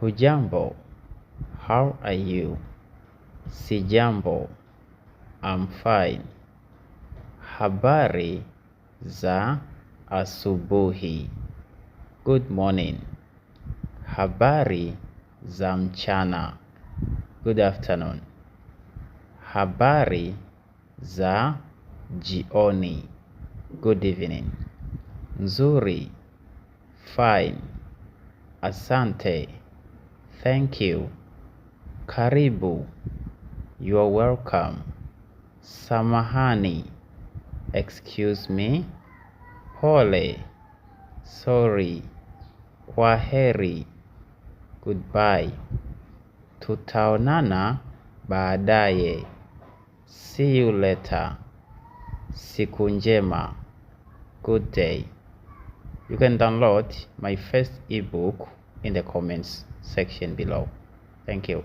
Hujambo, how are you? Sijambo, I'm fine. Habari za asubuhi. Good morning. Habari za mchana. Good afternoon. Habari za jioni. Good evening. Nzuri, fine. Asante, thank you. Karibu, you are welcome. Samahani, excuse me. Pole, sorry. Kwaheri, goodbye. Tutaonana baadaye. See you later. Siku njema, good day. You can download my first ebook in the comments section below. Thank you.